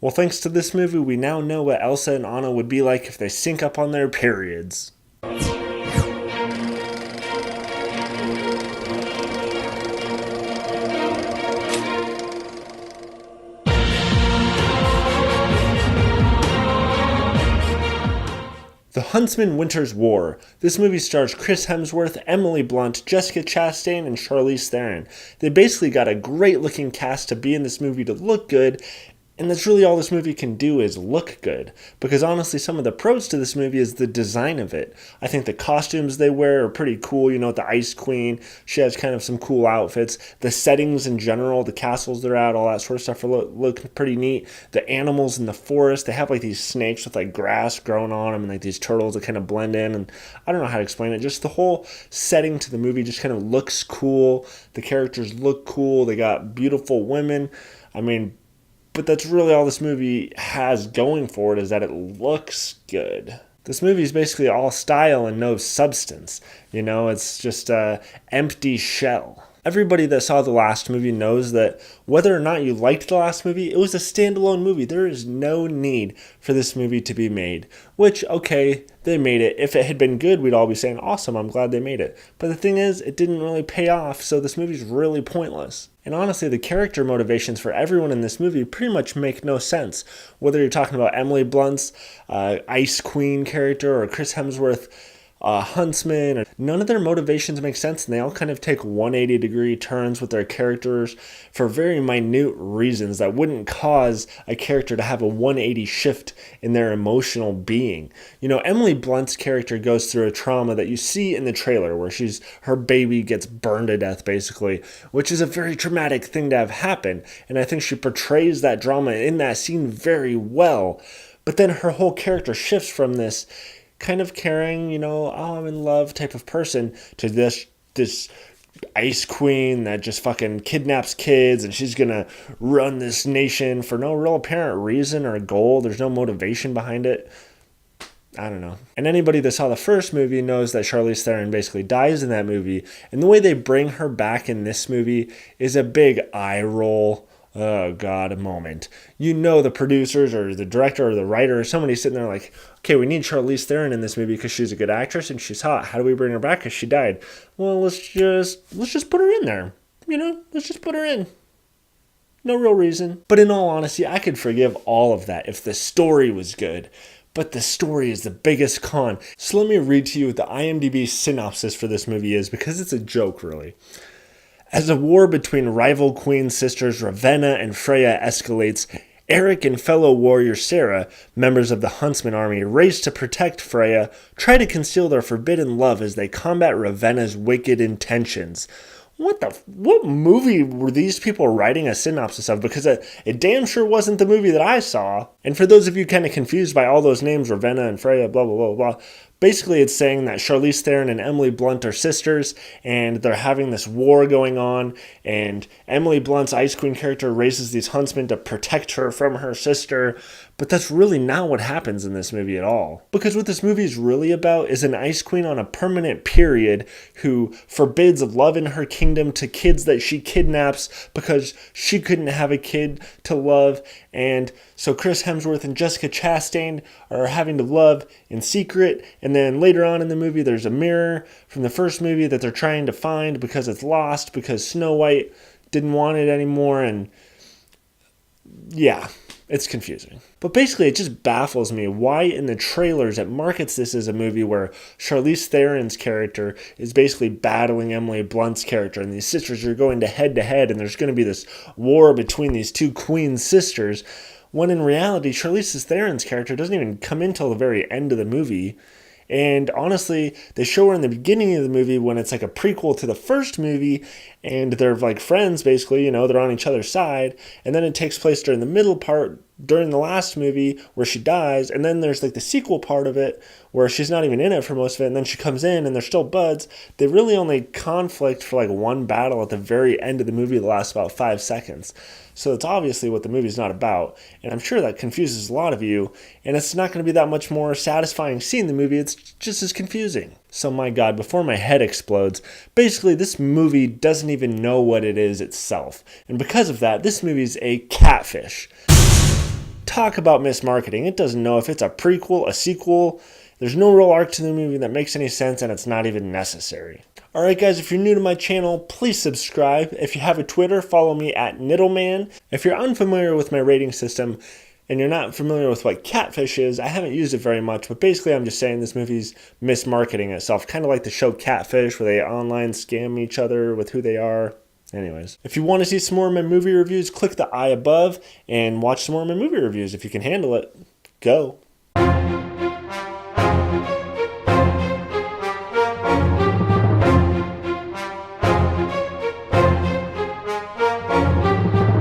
Well, thanks to this movie, we now know what Elsa and Anna would be like if they sync up on their periods. The Huntsman Winter's War. This movie stars Chris Hemsworth, Emily Blunt, Jessica Chastain, and Charlize Theron. They basically got a great looking cast to be in this movie to look good, and that's really all this movie can do is look good. Because honestly, some of the pros to this movie is the design of it. I think the costumes they wear are pretty cool. You know, the Ice Queen, she has kind of some cool outfits. The settings in general, the castles they're at, all that sort of stuff look pretty neat. The animals in the forest, they have like these snakes with like grass growing on them and like these turtles that kind of blend in. And I don't know how to explain it. Just the whole setting to the movie just kind of looks cool. The characters look cool. They got beautiful women. But that's really all this movie has going for it, is that it looks good. This movie is basically all style and no substance. You know, it's just an empty shell. Everybody that saw the last movie knows that whether or not you liked the last movie, it was a standalone movie. There is no need for this movie to be made. Which, okay, they made it. If it had been good, we'd all be saying, awesome, I'm glad they made it. But the thing is, it didn't really pay off, so this movie's really pointless. And honestly, the character motivations for everyone in this movie pretty much make no sense. Whether you're talking about Emily Blunt's Ice Queen character or Chris Hemsworth Huntsman, none of their motivations make sense, and they all kind of take 180-degree turns with their characters for very minute reasons that wouldn't cause a character to have a 180 shift in their emotional being. You know, Emily Blunt's character goes through a trauma that you see in the trailer where her baby gets burned to death, basically, which is a very traumatic thing to have happen, and I think she portrays that drama in that scene very well. But then her whole character shifts from this kind of caring, you know, oh, I'm in love type of person to this Ice Queen that just fucking kidnaps kids and she's gonna run this nation for no real apparent reason or goal. There's no motivation behind it. I don't know. And anybody that saw the first movie knows that Charlize Theron basically dies in that movie, and the way they bring her back in this movie is a big eye roll. Oh God, a moment. You know, the producers or the director or the writer or somebody sitting there like, okay, we need Charlize Theron in this movie because she's a good actress and she's hot. How do we bring her back? Because she died. Well, let's just put her in there. You know, let's just put her in. No real reason. But in all honesty, I could forgive all of that if the story was good. But the story is the biggest con. So let me read to you what the IMDb synopsis for this movie is, because it's a joke, really. As a war between rival queen sisters Ravenna and Freya escalates, Eric and fellow warrior Sara, members of the Huntsman army, race to protect Freya, try to conceal their forbidden love as they combat Ravenna's wicked intentions. What movie were these people writing a synopsis of? Because it damn sure wasn't the movie that I saw. And for those of you kind of confused by all those names, Ravenna and Freya, blah, blah, blah, blah, basically it's saying that Charlize Theron and Emily Blunt are sisters, and they're having this war going on, and Emily Blunt's Ice Queen character raises these huntsmen to protect her from her sister. But that's really not what happens in this movie at all. Because what this movie is really about is an Ice Queen on a permanent period who forbids love in her kingdom to kids that she kidnaps because she couldn't have a kid to love. And so Chris Hemsworth and Jessica Chastain are having to love in secret. And then later on in the movie, there's a mirror from the first movie that they're trying to find because it's lost because Snow White didn't want it anymore. And yeah, it's confusing. But basically, it just baffles me why in the trailers it markets this as a movie where Charlize Theron's character is basically battling Emily Blunt's character, and these sisters are going to head, and there's going to be this war between these two queen sisters, when in reality, Charlize Theron's character doesn't even come in till the very end of the movie. And honestly, they show her in the beginning of the movie when it's like a prequel to the first movie, and they're like friends, basically, you know, they're on each other's side. And then it takes place during the middle part, during the last movie, where she dies. And then there's like the sequel part of it, where she's not even in it for most of it, and then she comes in, and they're still buds. They really only conflict for like one battle at the very end of the movie that lasts about 5 seconds. So it's obviously what the movie's not about, and I'm sure that confuses a lot of you, and it's not going to be that much more satisfying seeing the movie, it's just as confusing. So my God, before my head explodes, basically this movie doesn't even know what it is itself, and because of that, this movie's a catfish. Talk about mismarketing. It doesn't know if it's a prequel, a sequel. There's no real arc to the movie that makes any sense, and it's not even necessary. Alright guys, if you're new to my channel, please subscribe. If you have a Twitter, follow me at Niddleman. If you're unfamiliar with my rating system, and you're not familiar with what Catfish is, I haven't used it very much, but basically I'm just saying this movie's mismarketing itself, kind of like the show Catfish, where they online scam each other with who they are. Anyways, if you want to see some more of my movie reviews, click the eye above and watch some more of my movie reviews. If you can handle it, go.